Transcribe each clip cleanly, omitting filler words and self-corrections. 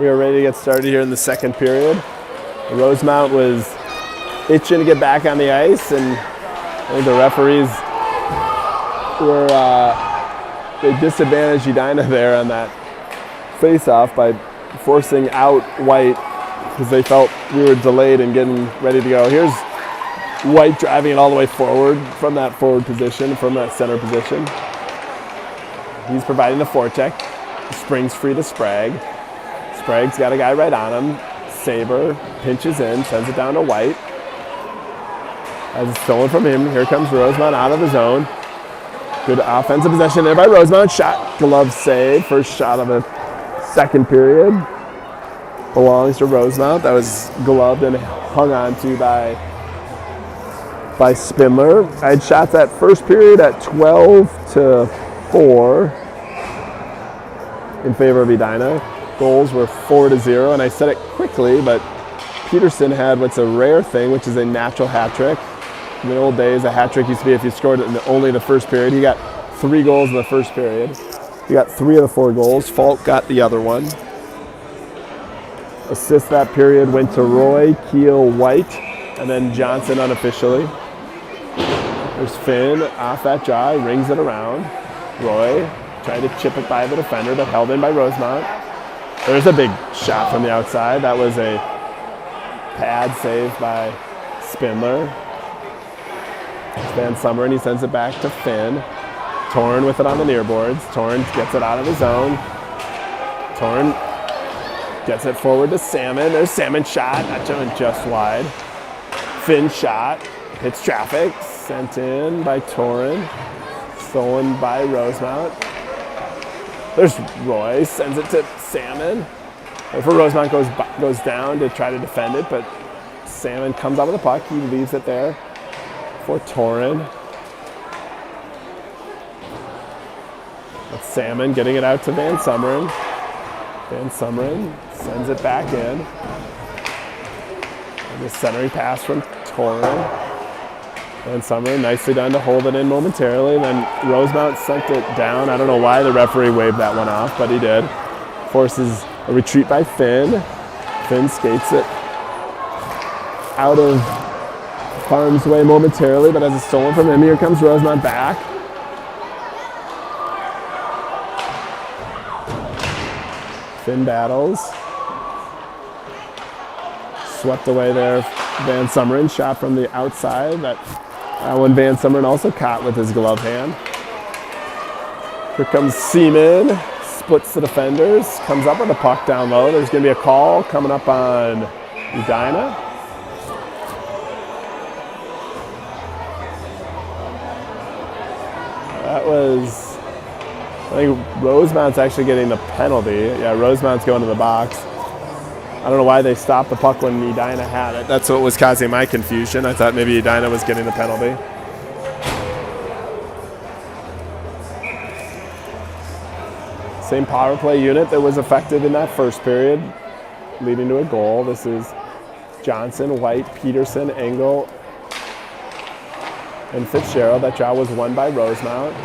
We are ready to get started here in the second period. Rosemount was itching to get back on the ice, and I think the referees were they disadvantaged Edina there on that face-off by forcing out White because they felt we were delayed and getting ready to go. Here's White driving it all the way forward from that forward position, from that center position. He's providing the forecheck. Springs free to Sprague. Sprague's got a guy right on him. Saber pinches in, sends it down to White. As it's stolen from him, here comes Rosemount out of the zone. Good offensive possession there by Rosemount. Shot, glove save. First shot of the second period. Belongs to Rosemount. That was gloved and hung on to by Spindler. I had shots that first period at 12-4 in favor of Edina. Goals were 4-0, and I said it quickly, but Peterson had what's a rare thing, which is a natural hat trick. In the old days, a hat trick used to be if you scored it in only the first period. He got 3 goals in the first period. He got 3 of the 4 goals. Falk got the other one. Assist that period went to Roy, Keel, White, and then Johnson unofficially. There's Finn off that draw, rings it around. Roy tried to chip it by the defender, but held in by Rosemount. There's a big shot from the outside. That was a pad save by Spindler. Van Summer, and he sends it back to Finn. Torn with it on the near boards. Torn gets it out of his zone. Torn gets it forward to Salmon. There's Salmon's shot, not just wide. Finn shot, hits traffic, sent in by Torren. Stolen by Rosemount. There's Roy, sends it to Salmon. For Rosemount goes down to try to defend it, but Salmon comes out with the puck. He leaves it there for Torren. That's Salmon getting it out to Van Sumeren. Van Sumeren sends it back in. And the centering pass from Torren. Van Sumeren nicely done to hold it in momentarily. And then Rosemount sent it down. I don't know why the referee waved that one off, but he did. Forces a retreat by Finn. Finn skates it out of harm's way momentarily, but as it's stolen from him, here comes Rosemount back. Finn battles. Swept away there. Van Sumeren shot from the outside. That one Van Sumeren also caught with his glove hand. Here comes Seaman. Splits the defenders. Comes up with a puck down low. There's going to be a call coming up on Edina. That was, I think Rosemount's actually getting the penalty. Yeah, Rosemount's going to the box. I don't know why they stopped the puck when Edina had it. That's what was causing my confusion. I thought maybe Edina was getting the penalty. Same power play unit that was affected in that first period, leading to a goal. This is Johnson, White, Peterson, Engel, and Fitzgerald. That draw was won by Rosemount.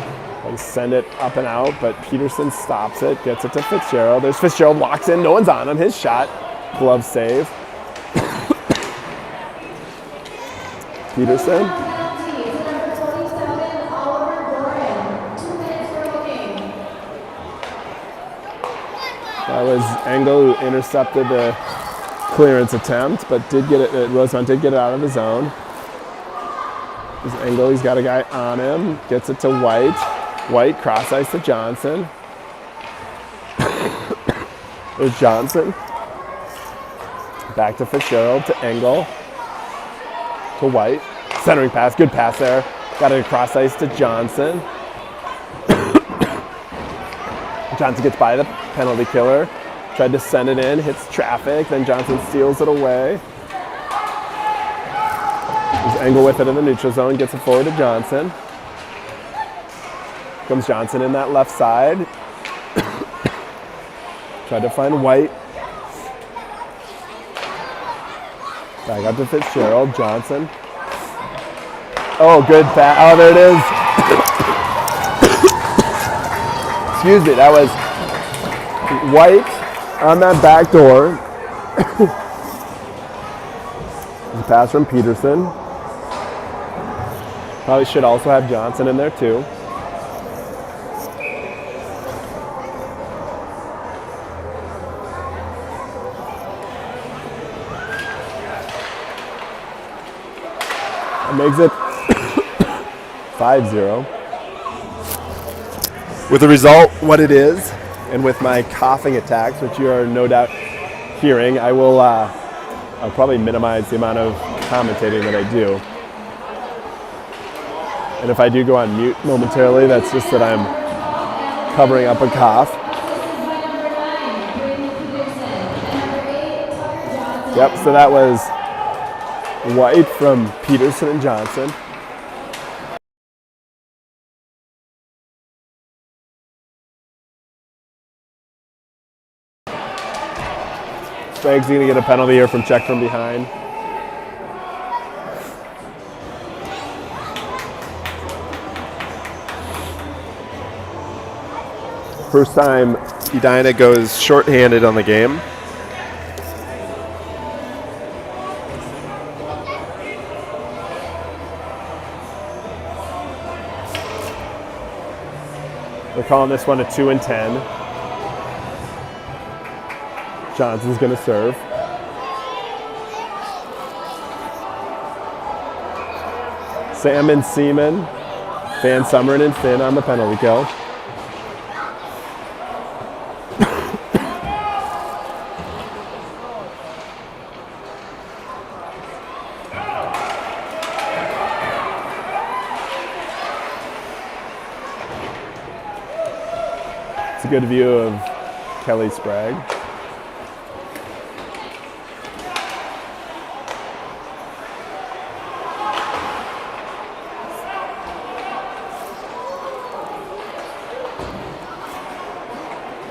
They send it up and out, but Peterson stops it, gets it to Fitzgerald. There's Fitzgerald, walks in, no one's on him. His shot, glove save. Peterson. That was Engel who intercepted the clearance attempt, but did get it. Rosemount did get it out of the zone. There's Engel, he's got a guy on him, gets it to White. White cross ice to Johnson. There's Johnson. Back to Fitzgerald, to Engel, to White. Centering pass, good pass there. Got it across ice to Johnson. Johnson gets by the penalty killer. Tried to send it in, hits traffic, then Johnson steals it away. There's Engel with it in the neutral zone, gets it forward to Johnson. Comes Johnson in that left side. Tried to find White. Back up to Fitzgerald, Johnson. Oh, good pass. Oh, there it is. Excuse me, that was White On that back door, the pass from Peterson. Probably should also have Johnson in there too. That makes it 5-0. With the result what it is, and with my coughing attacks, which you are no doubt hearing, I'll probably minimize the amount of commentating that I do. And if I do go on mute momentarily, that's just that I'm covering up a cough. Yep, so that was White from Peterson and Johnson. Sprague's going to get a penalty here from check from behind. First time Edina goes shorthanded on the game. They're calling this one a 2 and 10. Johnson's going to serve. Salmon, Seaman, Van Summeren, and Finn on the penalty kill. It's a good view of Kelly Sprague.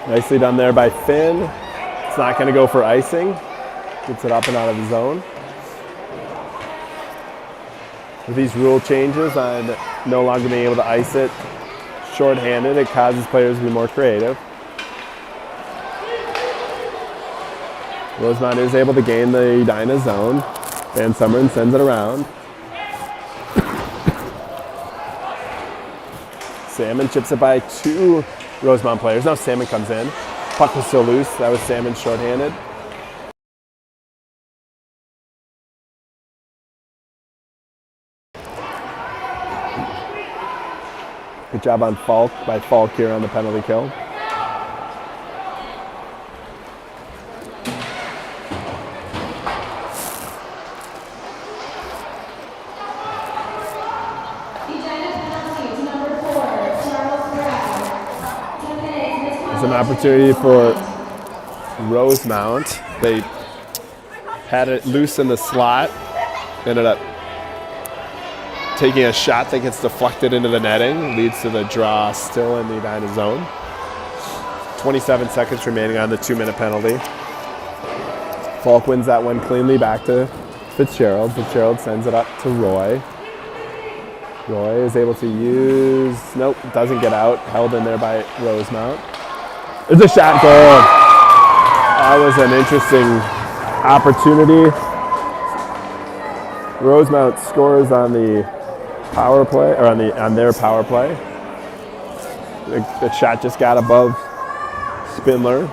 Nicely done there by Finn. It's not going to go for icing. Gets it up and out of the zone. With these rule changes on no longer being able to ice it shorthanded, it causes players to be more creative. Rosemount is able to gain the Edina zone. Van Summeren sends it around. Salmon chips it by 2 Rosemount players. Now Salmon comes in. Puck was still loose. That was Salmon shorthanded. Good job on Falk here on the penalty kill. It's an opportunity for Rosemount. They had it loose in the slot. Ended up taking a shot that gets deflected into the netting. Leads to the draw still in the Edina zone. 27 seconds remaining on the 2-minute penalty. Falk wins that one cleanly back to Fitzgerald. Fitzgerald sends it up to Roy. Roy is able to use, nope, doesn't get out. Held in there by Rosemount. It's a shot goal. That was an interesting opportunity. Rosemount scores on the power play, or on their power play. The shot just got above Spindler.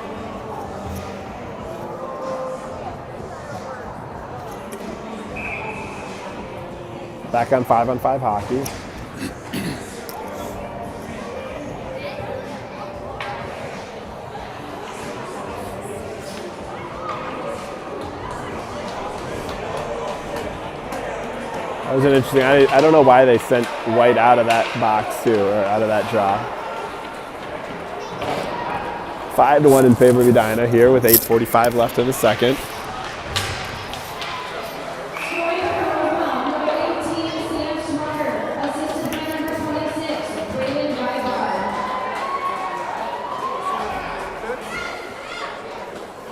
Back on 5-on-5 hockey. That was an interesting, I don't know why they sent White out of that box too, or out of that draw. 5-1 in favor of Edina here with 8:45 left in the second.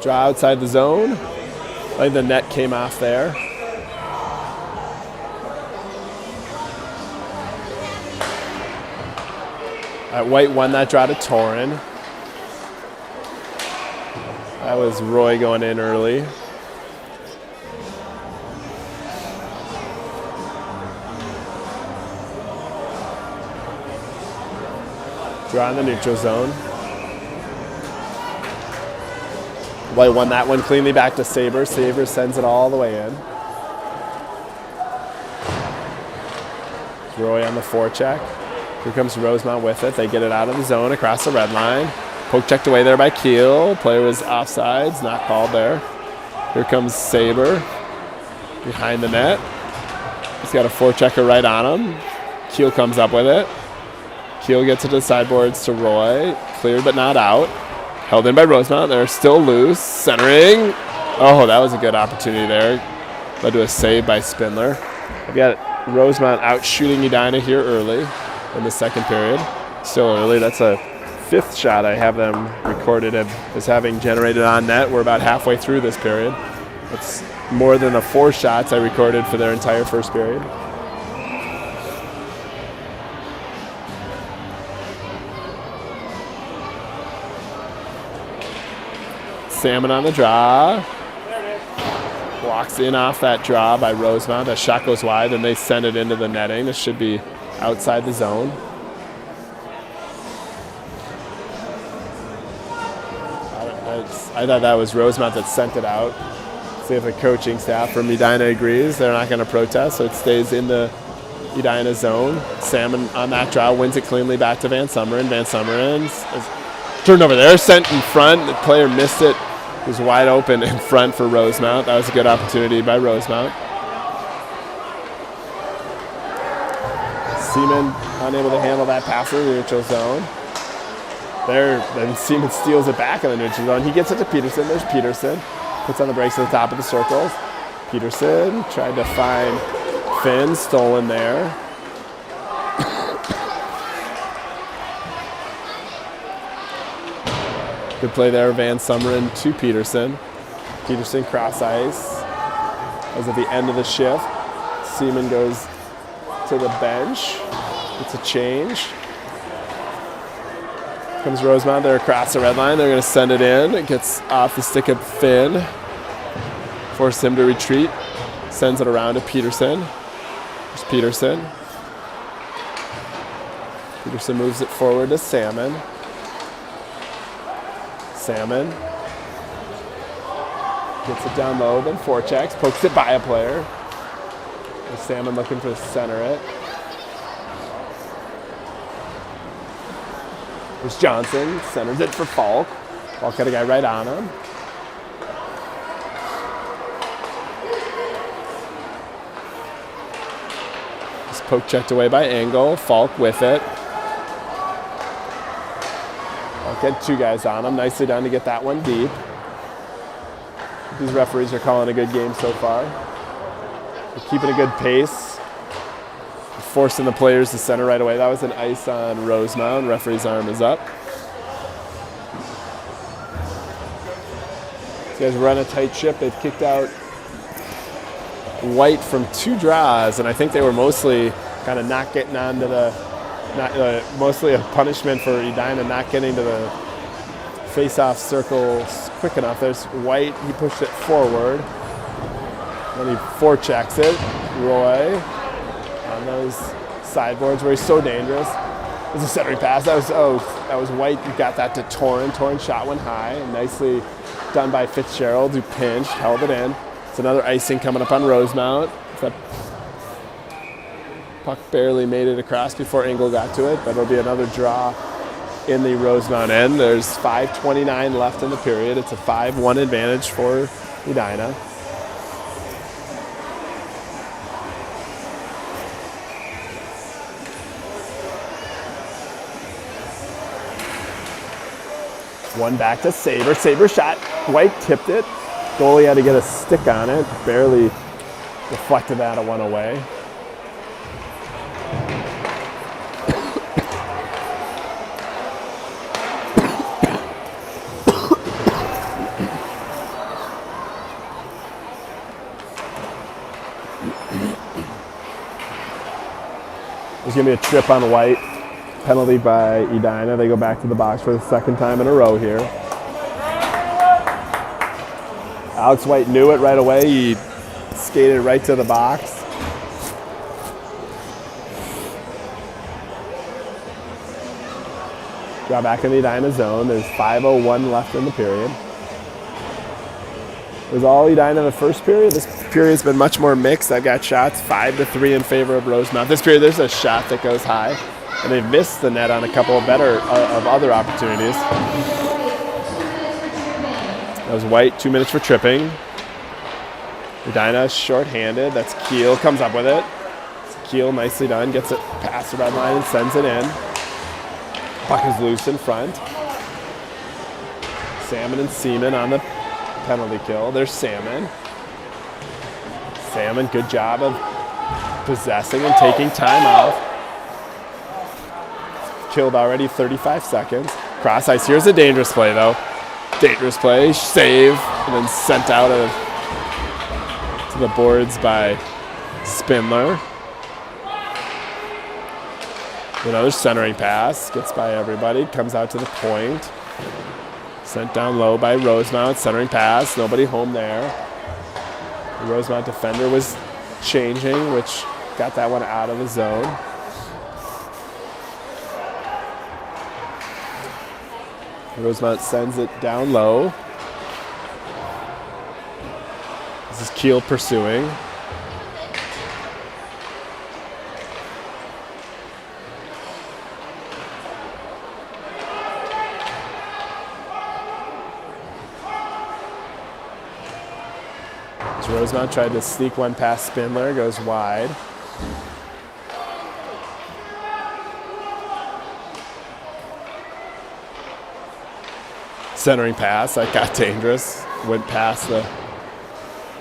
Draw outside the zone. I think the net came off there. White won that draw to Torin. That was Roy going in early. Draw in the neutral zone. White won that one cleanly back to Saber. Saber sends it all the way in. Roy on the forecheck. Here comes Rosemount with it. They get it out of the zone across the red line. Poke checked away there by Keel. Player was offsides, not called there. Here comes Saber behind the net. He's got a forechecker right on him. Keel comes up with it. Keel gets it to the sideboards to Roy. Cleared but not out. Held in by Rosemount. They're still loose. Centering. Oh, that was a good opportunity there. Led to a save by Spindler. I've got Rosemount out shooting Edina here early in the second period. Still early. That's a fifth shot I have them recorded as having generated on net. We're about halfway through this period. It's more than the 4 shots I recorded for their entire first period. Salmon on the draw. Walks in off that draw by Rosemount. A shot goes wide, and they send it into the netting. This should be outside the zone. I thought that was Rosemount that sent it out. See if the coaching staff from Edina agrees. They're not going to protest, so it stays in the Edina zone. Salmon on that draw wins it cleanly back to Van Summeren. Van Summeren's turned over there, sent in front. The player missed it. It was wide open in front for Rosemount. That was a good opportunity by Rosemount. Seaman unable to handle that pass in the neutral zone. There, then Seaman steals it back in the neutral zone. He gets it to Peterson. There's Peterson. Puts on the brakes at the top of the circles. Peterson tried to find Finn, stolen there. Good play there, Van Summeren to Peterson. Peterson cross ice. As at the end of the shift, Seaman goes to the bench. It's a change. Comes Rosemount there across the red line. They're going to send it in. It gets off the stick of Finn. Force him to retreat. Sends it around to Peterson. There's Peterson. Peterson moves it forward to Salmon. Salmon gets it down low, then forechecks, pokes it by a player. There's Salmon looking to center it. There's Johnson, centers it for Falk. Falk got a guy right on him. Just poke checked away by Engel. Falk with it. Had 2 guys on him. Nicely done to get that one deep. These referees are calling a good game so far. They're keeping a good pace. Forcing the players to center right away. That was an ice on Rosemount. Referee's arm is up. These guys run a tight ship. They've kicked out White from 2 draws, and I think they were mostly kind of not getting onto the mostly a punishment for Edina not getting to the face-off circles quick enough. There's White. He pushed it forward. Then he forechecks it. Roy on those sideboards where he's so dangerous. It was a centering pass. That was White who got that to Torrin. Torrin shot one high. Nicely done by Fitzgerald, who pinched, held it in. It's another icing coming up on Rosemount. Puck barely made it across before Engel got to it, but it'll be another draw in the Rosemount end. There's 5:29 left in the period. It's a 5-1 advantage for Edina. One back to Saber. Saber shot. White tipped it. Goalie had to get a stick on it. Barely deflected that one away. There's going to be a trip on White. Penalty by Edina. They go back to the box for the second time in a row here. Alex White knew it right away. He skated right to the box. Draw back in the Edina zone. There's 5:01 left in the period. It was all Edina in the first period. This period's been much more mixed. I've got shots 5-3 in favor of Rosemount. This period, there's a shot that goes high, and they've missed the net on a couple of other opportunities. That was White, 2 minutes for tripping. Edina short-handed. That's Keel, comes up with it. Keel, nicely done, gets it past the red line and sends it in. Puck is loose in front. Salmon and Seaman on the penalty kill. There's Salmon. Salmon, good job of possessing and taking time off. Killed already 35 seconds. Cross ice. Here's a dangerous play, though. Dangerous play. Save. And then sent out to the boards by Spindler. Another centering pass. Gets by everybody. Comes out to the point. Sent down low by Rosemount. Centering pass. Nobody home there. The Rosemount defender was changing, which got that one out of the zone. Rosemount sends it down low. This is Keel pursuing. Rosemount tried to sneak one past Spindler, goes wide. Centering pass, that got dangerous. Went past the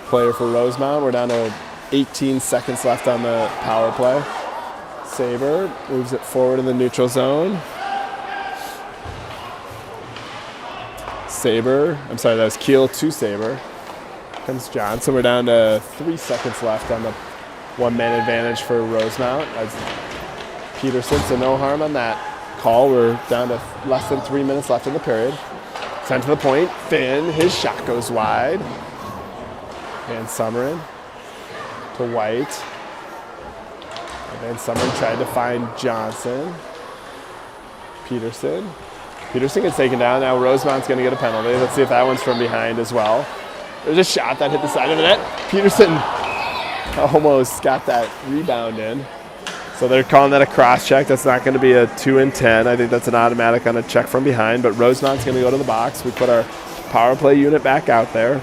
player for Rosemount. We're down to 18 seconds left on the power play. Saber moves it forward in the neutral zone. That was Keel to Saber. Comes Johnson. We're down to 3 seconds left on the one-man advantage for Rosemount. As Peterson, so no harm on that call. We're down to less than 3 minutes left in the period. Sent to the point. Finn, his shot goes wide. Van Summeren to White. Van Summeren tried to find Johnson. Peterson gets taken down. Now Rosemount's going to get a penalty. Let's see if that one's from behind as well. There's a shot that hit the side of the net. Peterson almost got that rebound in. So they're calling that a cross check. That's not going to be a 2 and 10. I think that's an automatic on a check from behind. But Rosemount's going to go to the box. We put our power play unit back out there.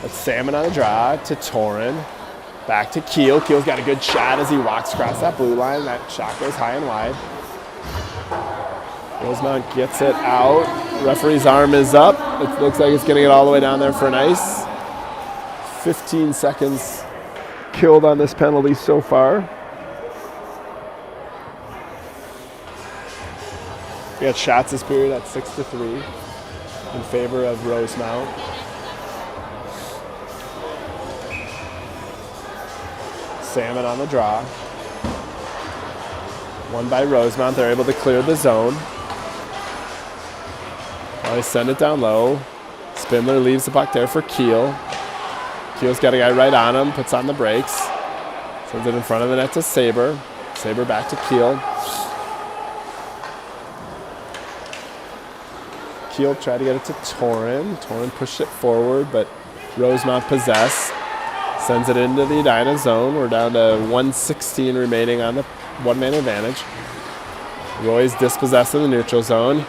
Salmon on the draw to Torin. Back to Keel. Keel's got a good shot as he walks across that blue line. That shot goes high and wide. Rosemount gets it out. Referee's arm is up. It looks like it's going to get all the way down there for an ice. 15 seconds killed on this penalty so far. We got shots this period at 6-3 in favor of Rosemount. Salmon on the draw. One by Rosemount. They're able to clear the zone. Well, they send it down low. Spindler leaves the puck there for Keel. Keel's got a guy right on him. Puts on the brakes. Sends it in front of the net to Saber. Saber back to Keel. Keel tried to get it to Torin. Torin pushed it forward, but Rosemount possessed. Sends it into the Edina zone. We're down to 1:16 remaining on the one-man advantage. Roy's dispossessed in the neutral zone.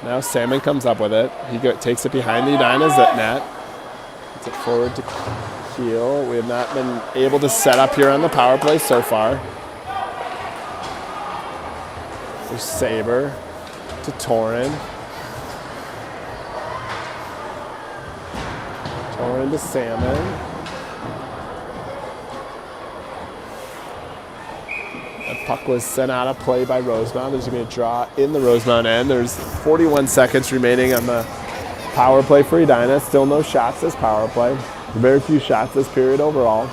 Now Salmon comes up with it. He takes it behind the Edina net. Gets it forward to Keel. We have not been able to set up here on the power play so far. There's Saber to Torin. Torin to Salmon. That puck was sent out of play by Rosemount. There's going to be a draw in the Rosemount end. There's 41 seconds remaining on the Power play for Edina. Still no shots this power play. Very few shots this period overall.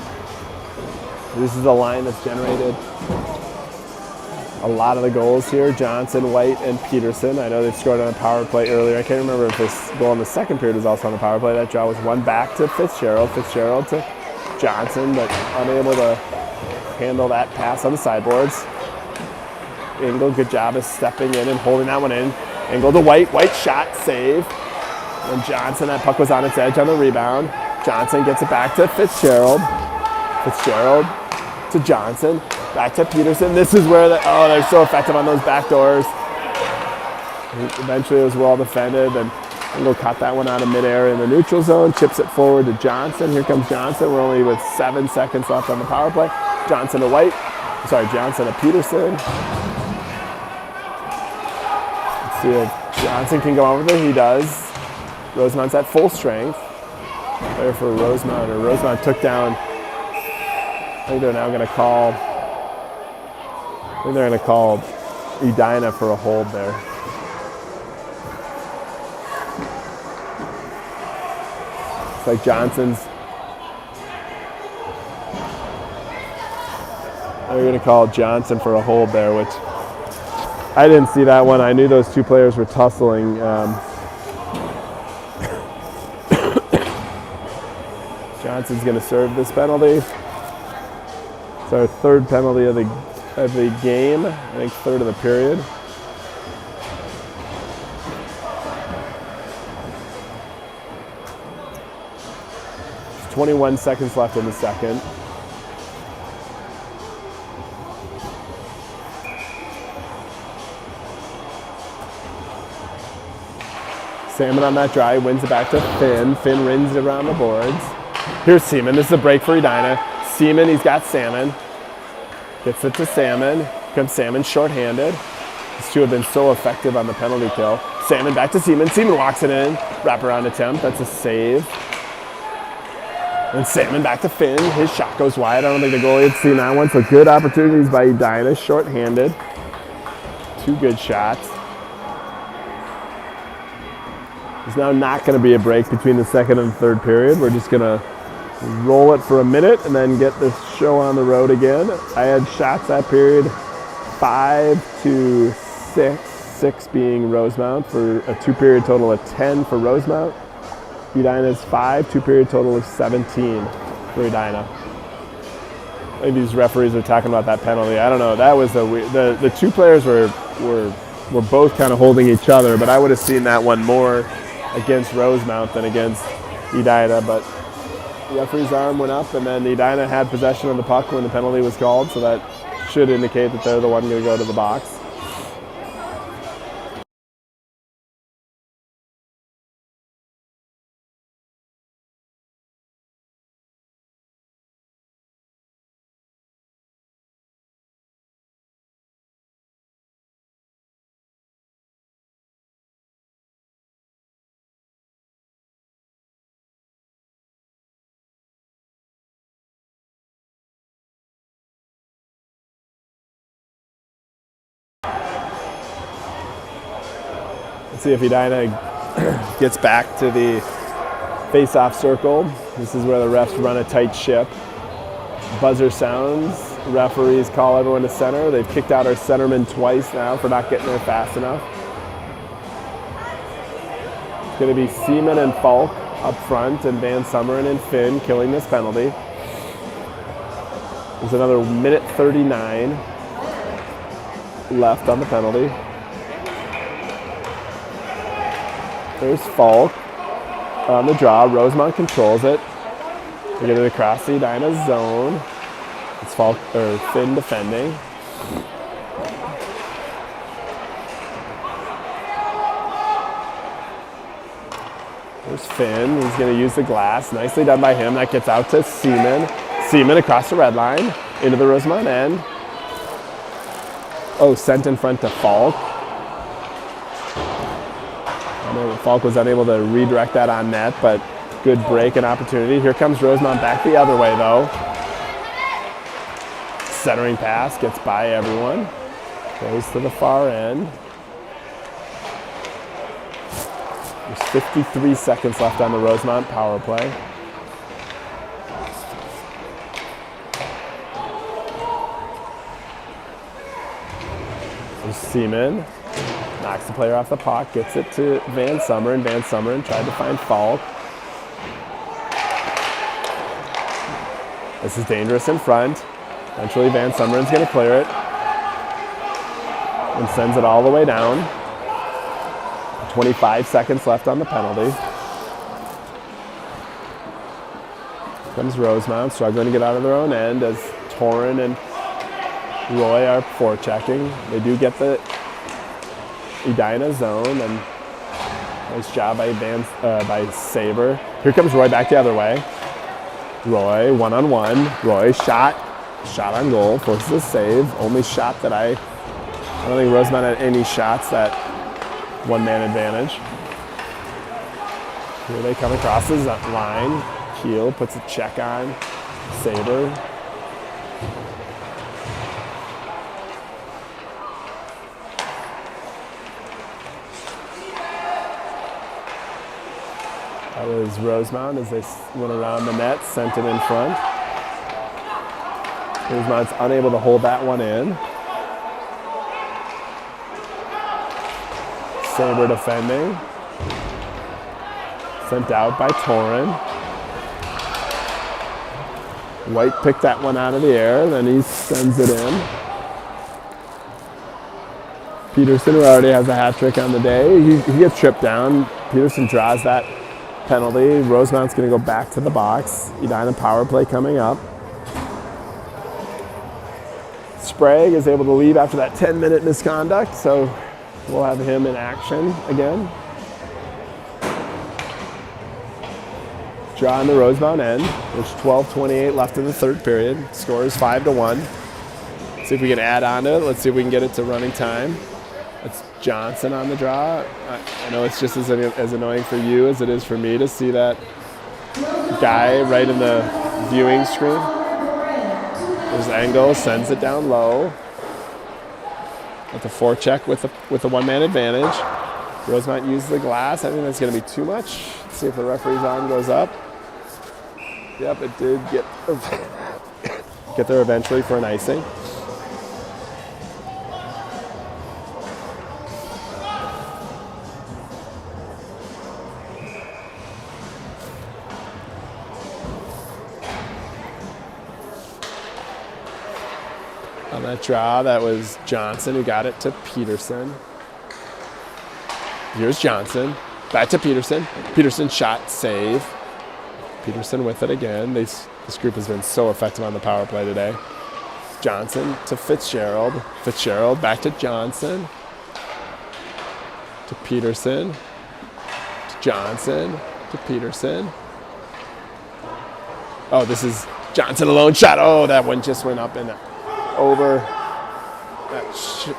This is a line that's generated a lot of the goals here. Johnson, White, and Peterson. I know they scored on a power play earlier. I can't remember if this goal in the second period was also on the power play. That draw was one back to Fitzgerald. Fitzgerald to Johnson, but unable to handle that pass on the sideboards. Engel, good job of stepping in and holding that one in. Engel to White. White shot, save. And Johnson, that puck was on its edge on the rebound. Johnson gets it back to Fitzgerald. Fitzgerald to Johnson. Back to Peterson. This is where they're so effective on those back doors. Eventually it was well defended, and Engel caught that one out of midair in the neutral zone, chips it forward to Johnson. Here comes Johnson. We're only with 7 seconds left on the power play. Johnson to White. Sorry, Johnson to Peterson. Let's see if Johnson can go over there. He does. Rosemount's at full strength. There for Rosemount, or Rosemount took down. I think they're now going to call. I think they're going to call Edina for a hold there. It's like Johnson's. They're going to call Johnson for a hold there, which I didn't see that one. I knew those two players were tussling. Johnson's going to serve this penalty. It's our third penalty of the game. I think third of the period. There's 21 seconds left in the second. Salmon on that drive, wins it back to Finn. Finn rins it around the boards. Here's Seaman. This is a break for Edina. Seaman, he's got Salmon. Gets it to Salmon. Comes Salmon shorthanded. These two have been so effective on the penalty kill. Salmon back to Seaman. Seaman walks it in. Wraparound attempt. That's a save. And Salmon back to Finn. His shot goes wide. I don't think the goalie had seen that one. So good opportunities by Edina. Shorthanded. Two good shots. There's now not going to be a break between the second and third period. We're just going to roll it for a minute and then get this show on the road again. I had shots that period 5-6, 6 being Rosemount for a 2-period total of 10 for Rosemount. Edina's 5, 2-period total of 17 for Edina. I think these referees are talking about that penalty. I don't know. That was the two players were both kind of holding each other, but I would have seen that one more against Rosemount than against Edina, but the referee's arm went up, and then Edina had possession of the puck when the penalty was called, so that should indicate that they're the one going to go to the box. Let's see if Edina gets back to the face-off circle. This is where the refs run a tight ship. Buzzer sounds. Referees call everyone to center. They've kicked out our centerman twice now for not getting there fast enough. It's going to be Seaman and Falk up front, and Van Summeren and Finn killing this penalty. There's another minute 39 left on the penalty. There's Falk on the draw. Rosemount controls it. They get it across the Edina zone. It's Falk or Finn defending. There's Finn. He's going to use the glass. Nicely done by him. That gets out to Seaman. Seaman across the red line into the Rosemount end. Oh, sent in front to Falk. Falk was unable to redirect that on net, but good break and opportunity. Here comes Rosemount back the other way, though. Centering pass, gets by everyone. Goes to the far end. There's 53 seconds left on the Rosemount power play. There's Seaman. Knocks the player off the puck, gets it to Van Sumeren. Van Sumeren tried to find Falk. This is dangerous in front. Eventually Van Sumeren's going to clear it and sends it all the way down. 25 seconds left on the penalty. Comes Rosemount, struggling to get out of their own end as Torin and Roy are forechecking. They do get the Edina zone, and nice job by Saber. Here comes Roy back the other way. Roy, one-on-one. Roy shot on goal, forces a save. Only shot that I don't think Rosemount had any shots that one-man advantage. Here they come across the line. Keel puts a check on Saber. That was Rosemount as they went around the net, sent it in front. Rosemount's unable to hold that one in. Saber defending. Sent out by Torin. White picked that one out of the air, then he sends it in. Peterson, who already has a hat trick on the day, he gets tripped down. Peterson draws that penalty. Rosemount's going to go back to the box. Edina power play coming up. Sprague is able to leave after that 10-minute misconduct, so we'll have him in action again. Draw on the Rosemount end. There's 12:28 left in the third period. Score is 5-1. See if we can add on to it. Let's see if we can get it to running time. It's Johnson on the draw. I know it's just as annoying for you as it is for me to see that guy right in the viewing screen. There's Engel, sends it down low. With the forecheck with a one-man advantage. Rosemount uses the glass. I think that's going to be too much. Let's see if the referee's arm goes up. Yep, it did get there eventually for an icing. On that draw, that was Johnson who got it to Peterson. Here's Johnson. Back to Peterson. Peterson shot, save. Peterson with it again. This group has been so effective on the power play today. Johnson to Fitzgerald. Fitzgerald back to Johnson. To Peterson. To Johnson. To Peterson. Oh, this is Johnson alone shot. Oh, that one just went up and over.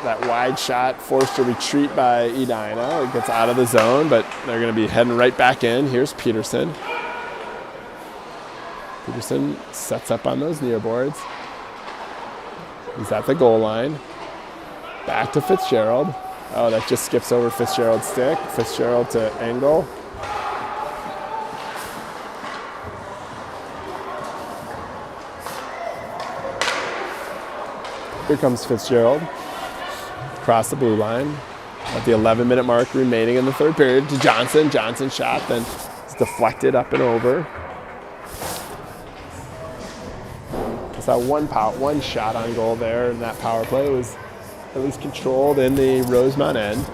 That wide shot forced a retreat by Edina. It gets out of the zone, but they're going to be heading right back in. Here's Peterson. Peterson sets up on those near boards. He's at the goal line. Back to Fitzgerald. Oh, that just skips over Fitzgerald's stick. Fitzgerald to Engel. Here comes Fitzgerald. Across the blue line. At the 11-minute mark remaining in the third period to Johnson. Johnson shot, then it's deflected up and over. That one shot on goal there, and that power play was at least controlled in the Rosemount end.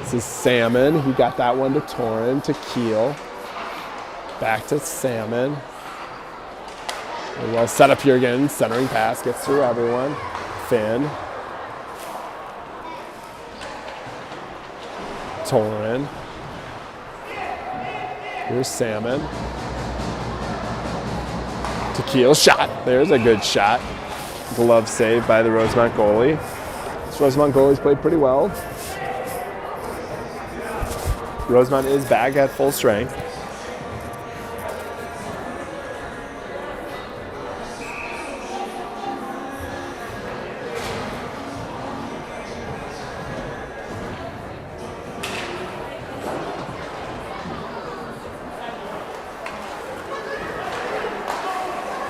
This is Salmon. He got that one to Torin, to Keel. Back to Salmon. Well set up here again. Centering pass gets through everyone. Finn. Torin. Here's Salmon. To Keel. Shot. There's a good shot. Glove save by the Rosemount goalie. This Rosemount goalie's played pretty well. Rosemount is back at full strength.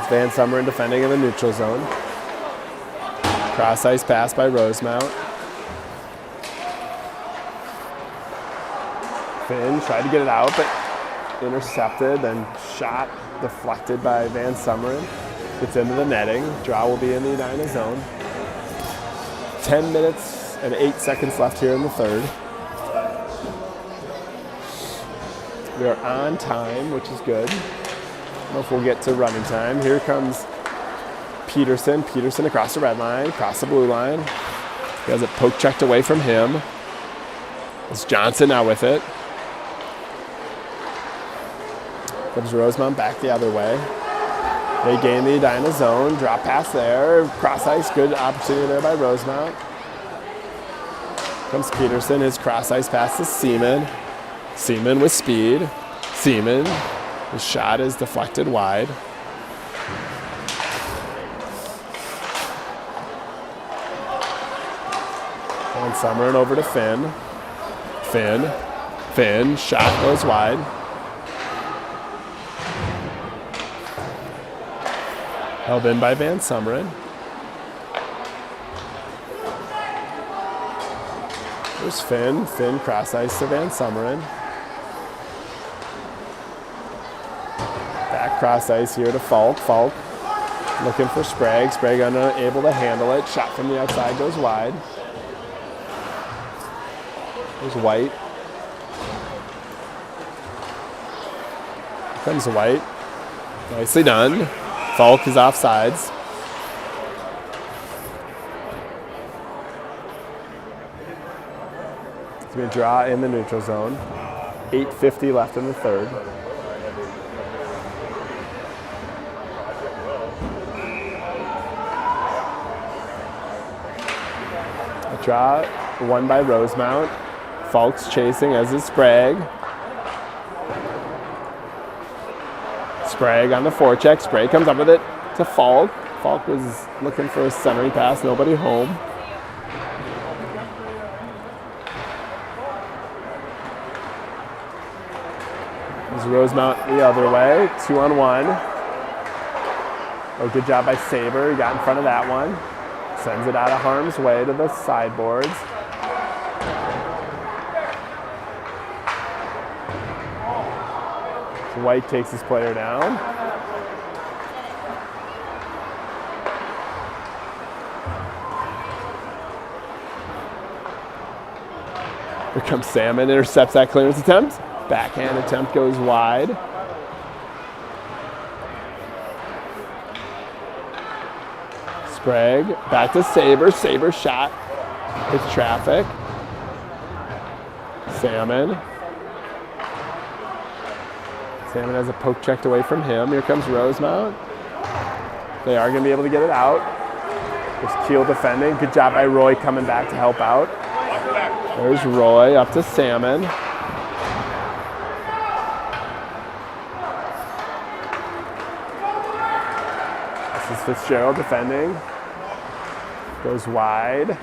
Van Sumeren defending in the neutral zone. Cross ice pass by Rosemount. Finn tried to get it out, but intercepted, then shot deflected by Van Sumeren. Gets into the netting. Draw will be in the Edina zone. 10 minutes and 8 seconds left here in the third. We are on time, which is good. I don't know if we'll get to running time. Here comes Peterson. Peterson across the red line, across the blue line. He has it poke checked away from him. It's Johnson now with it. Comes Rosemount back the other way. They gain the Edina zone. Drop pass there. Cross ice. Good opportunity there by Rosemount. Comes Peterson. His cross ice pass to Seaman. Seaman with speed. Seaman. His shot is deflected wide. Van Sumeren over to Finn. Finn. Shot goes wide. Held in by Van Sumeren. There's Finn. Finn cross ice to Van Sumeren. Back cross ice here to Falk. Falk looking for Sprague. Sprague unable to handle it. Shot from the outside goes wide. There's White. Here comes White. Nicely done. Falk is offsides. It's going to draw in the neutral zone. 8:50 left in the third. A draw won by Rosemount. Falk's chasing, as is Sprague. Sprague on the forecheck. Sprague comes up with it to Falk. Falk was looking for a centering pass. Nobody home. There's Rosemount the other way. 2-on-1. Oh, good job by Saber. He got in front of that one. Sends it out of harm's way to the sideboards. White takes his player down. Here comes Salmon, intercepts that clearance attempt. Backhand attempt goes wide. Sprague, back to Saber. Saber shot. Hits traffic. Salmon. Salmon has a poke checked away from him. Here comes Rosemount. They are going to be able to get it out. There's Keel defending. Good job by Roy coming back to help out. There's Roy up to Salmon. This is Fitzgerald defending. Goes wide.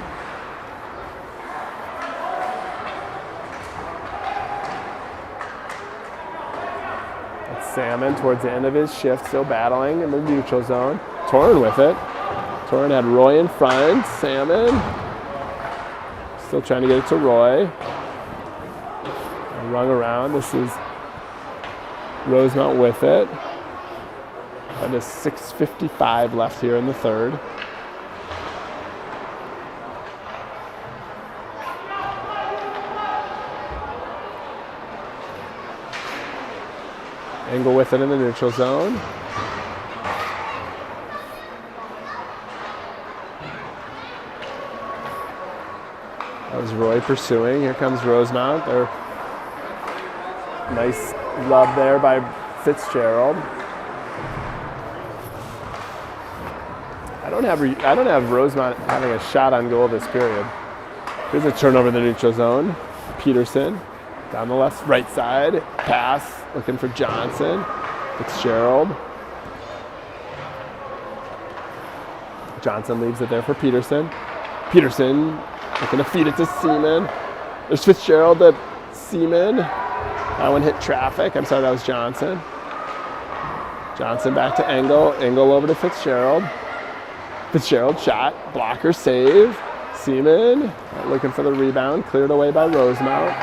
Salmon towards the end of his shift, still battling in the neutral zone. Torrin with it. Torrin had Roy in front. Salmon still trying to get it to Roy. Rung around. This is Rosemount with it. And there's 6:55 left here in the third. Engel with it in the neutral zone. That was Roy pursuing. Here comes Rosemount. Nice love there by Fitzgerald. I don't have Rosemount having a shot on goal this period. Here's a turnover in the neutral zone. Peterson down the left, right side. Pass. Looking for Johnson. Fitzgerald. Johnson leaves it there for Peterson. Peterson looking to feed it to Seaman. There's Fitzgerald to Seaman. That one hit traffic. I'm sorry, that was Johnson. Johnson back to Engel. Engel over to Fitzgerald. Fitzgerald shot. Blocker save. Seaman looking for the rebound. Cleared away by Rosemount.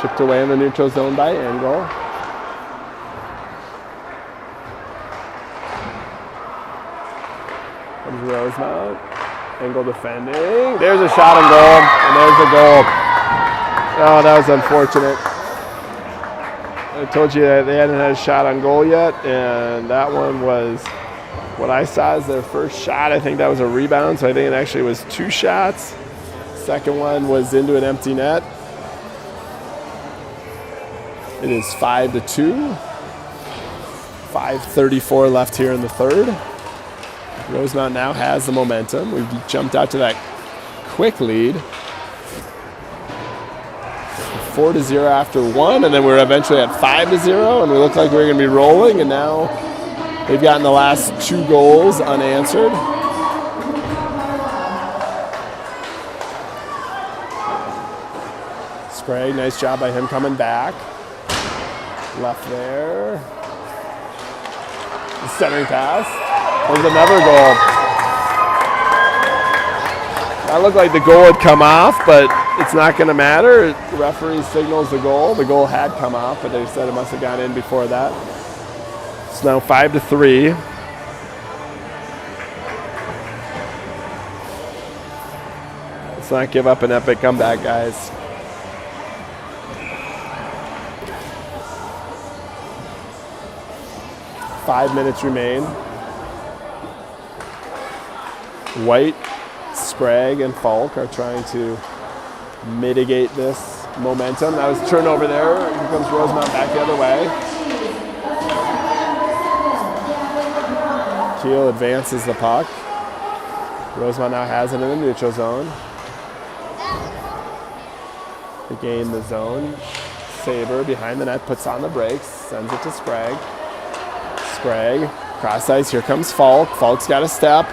Chipped away in the neutral zone by Engel. Comes Rosemount. Engel defending. There's a shot and goal. And there's a goal. Oh, that was unfortunate. I told you that they hadn't had a shot on goal yet, and that one was what I saw as their first shot. I think that was a rebound, so I think it actually was 2 shots. Second one was into an empty net. It is 5-2. 5:34 left here in the third. Rosemount now has the momentum. We've jumped out to that quick lead. 4-0 after 1, and then we're eventually at 5-0, and we look like we're going to be rolling, and now they've gotten the last 2 goals unanswered. Sprague, nice job by him coming back. Left there. The centering pass. There's another goal. That looked like the goal had come off, but it's not going to matter. The referee signals the goal. The goal had come off, but they said it must have gone in before that. It's now 5-3. Let's not give up an epic comeback, guys. Five minutes remain. White, Sprague, and Falk are trying to mitigate this momentum. That was a turnover there. Here comes Rosemount back the other way. Keel advances the puck. Rosemount now has it in the neutral zone. They gain the zone. Saber behind the net puts on the brakes, sends it to Sprague. Sprague, cross ice, here comes Falk. Falk's got a step.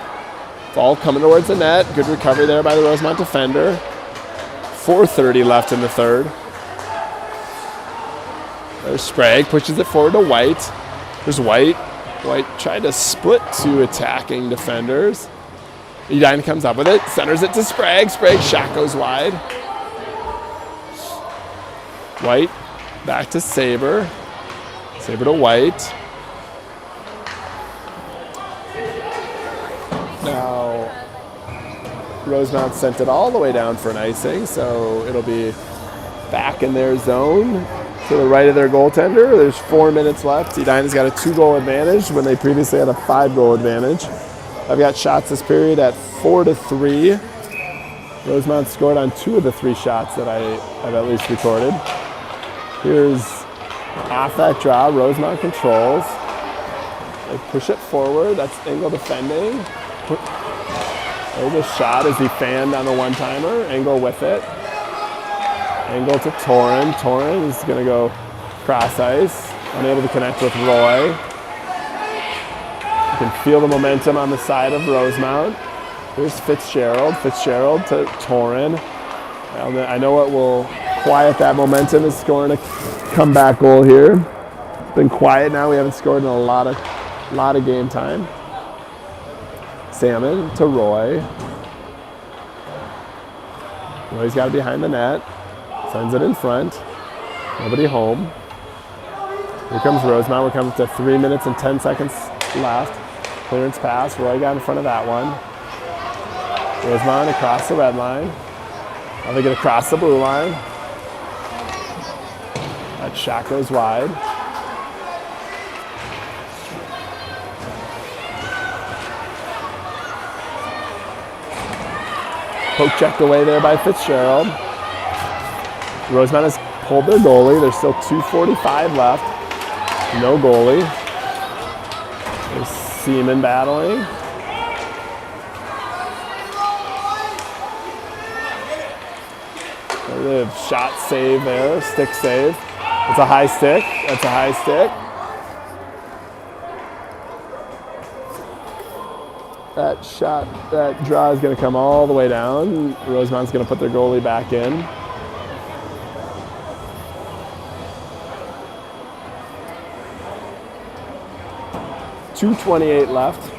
Falk coming towards the net. Good recovery there by the Rosemount defender. 4:30 left in the third. There's Sprague, pushes it forward to White. There's White. White tried to split 2 attacking defenders. Edine comes up with it, centers it to Sprague. Sprague's shot goes wide. White back to Saber. Saber to White. Now, Rosemount sent it all the way down for an icing, so it'll be back in their zone to the right of their goaltender. There's 4 minutes left. Edina's got a 2-goal advantage when they previously had a 5-goal advantage. I've got shots this period at 4-3. Rosemount scored on 2 of the 3 shots that I've at least recorded. Here's off that draw. Rosemount controls. They push it forward. That's Engel defending. There's a shot as he fanned on the one-timer. Engel with it. Engel to Torin. Torin is going to go cross ice. Unable to connect with Roy. You can feel the momentum on the side of Rosemount. Here's Fitzgerald. Fitzgerald to Torin. I know what will quiet that momentum is scoring a comeback goal here. It's been quiet now. We haven't scored in a lot of game time. Salmon to Roy. Roy's got it behind the net. Sends it in front. Nobody home. Here comes Rosemount. We're coming to 3 minutes and 10 seconds left. Clearance pass. Roy got in front of that one. Rosemount across the red line. Now they get across the blue line. That shot goes wide. Poke checked away there by Fitzgerald. Rosemount has pulled their goalie. There's still 2:45 left. No goalie. There's Seaman battling. The shot save there, stick save. It's a high stick. That's a high stick. That shot, that draw is going to come all the way down. Rosemount's going to put their goalie back in. 2:28 left.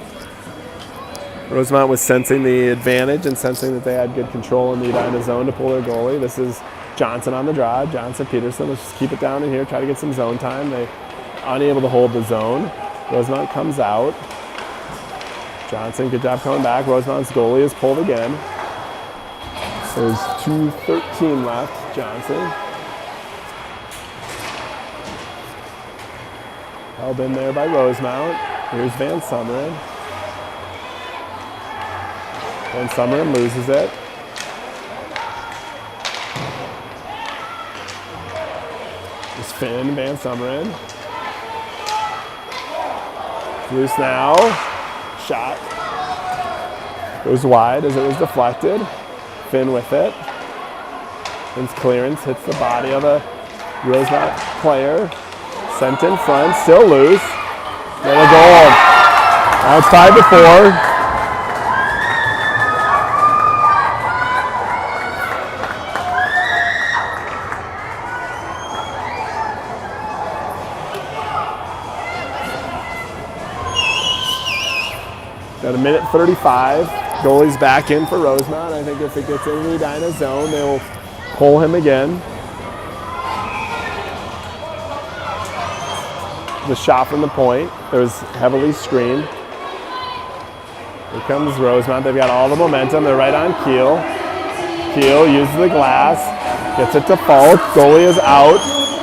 Rosemount was sensing the advantage and sensing that they had good control in the Edina zone to pull their goalie. This is Johnson on the draw. Johnson, Peterson, let's just keep it down in here, try to get some zone time. They unable to hold the zone. Rosemount comes out. Johnson, good job coming back. Rosemount's goalie is pulled again. There's 2:13 left. Johnson. Held in there by Rosemount. Here's Van Sumeren. Van Sumeren loses it. It's Finn, Van Sumeren. Loose now. Shot. Goes wide as it was deflected. Finn with it. Finn's clearance hits the body of a Rosemount player. Sent in front, still loose. And a goal. Now it's 5-4. Got a minute 35. Goalie's back in for Rosemount. I think if it gets into the Edina zone, they'll pull him again. The shot from the point. It was heavily screened. Here comes Rosemount. They've got all the momentum. They're right on Keel. Keel uses the glass. Gets it to Falk. Goalie is out.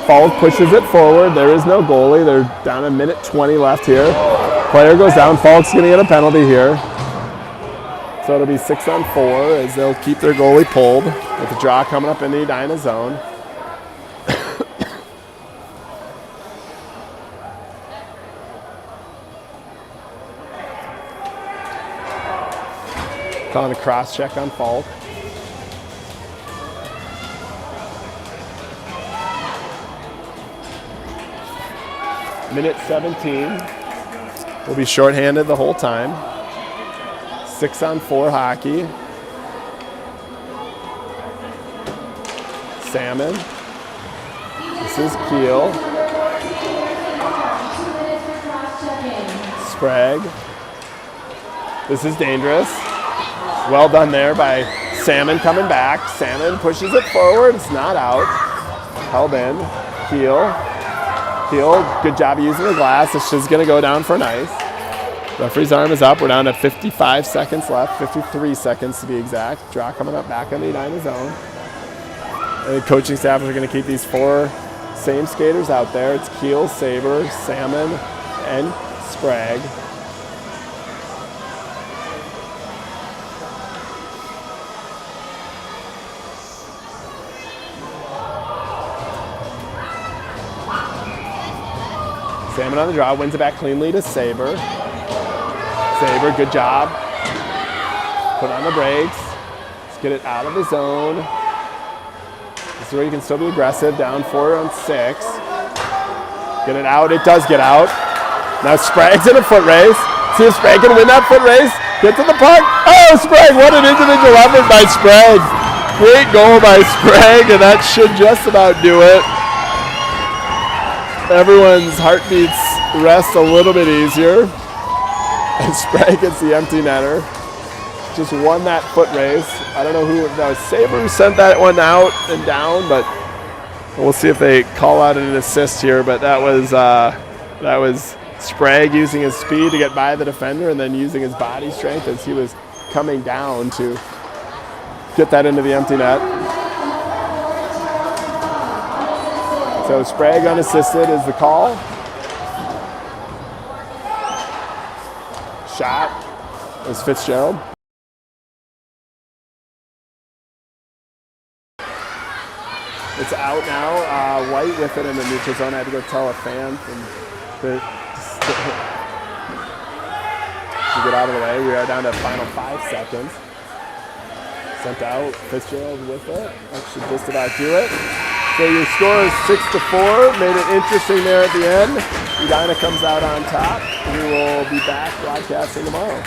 Falk pushes it forward. There is no goalie. They're down a minute 20 left here. Player goes down. Falk's going to get a penalty here. So it'll be 6-on-4 as they'll keep their goalie pulled with the draw coming up in the Edina zone. Calling a cross check on Falk. Minute 17. We'll be shorthanded the whole time. 6-on-4 hockey. Salmon. This is Keel. Sprague. This is dangerous. Well done there by Salmon coming back. Salmon pushes it forward. It's not out. Held in. Keel. Keel, good job of using the glass. This is going to go down for an ice. Referee's arm is up. We're down to 55 seconds left, 53 seconds to be exact. Draw coming up back on the Edina zone. And the coaching staff are going to keep these 4 same skaters out there. It's Keel, Saber, Salmon, and Sprague. Salmon on the draw, wins it back cleanly to Saber. Saber, good job. Put on the brakes. Let's get it out of the zone. This is where you can still be aggressive. Down 4-on-6. Get it out. It does get out. Now Sprague's in a foot race. See if Sprague can win that foot race. Get to the puck. Oh, Sprague! What an individual effort by Sprague. Great goal by Sprague, and that should just about do it. Everyone's heartbeats rest a little bit easier. And Sprague gets the empty netter. Just won that foot race. I don't know who, that was Saber who sent that one out and down, but we'll see if they call out an assist here. But that was Sprague using his speed to get by the defender and then using his body strength as he was coming down to get that into the empty net. So Sprague unassisted is the call. Shot is Fitzgerald. It's out now. White with it in the neutral zone. I had to go tell a fan to get out of the way. We are down to final 5 seconds. Sent out. Fitzgerald with it. That should just about do it. So your score is 6-4. Made it interesting there at the end. Edina comes out on top. We will be back broadcasting tomorrow.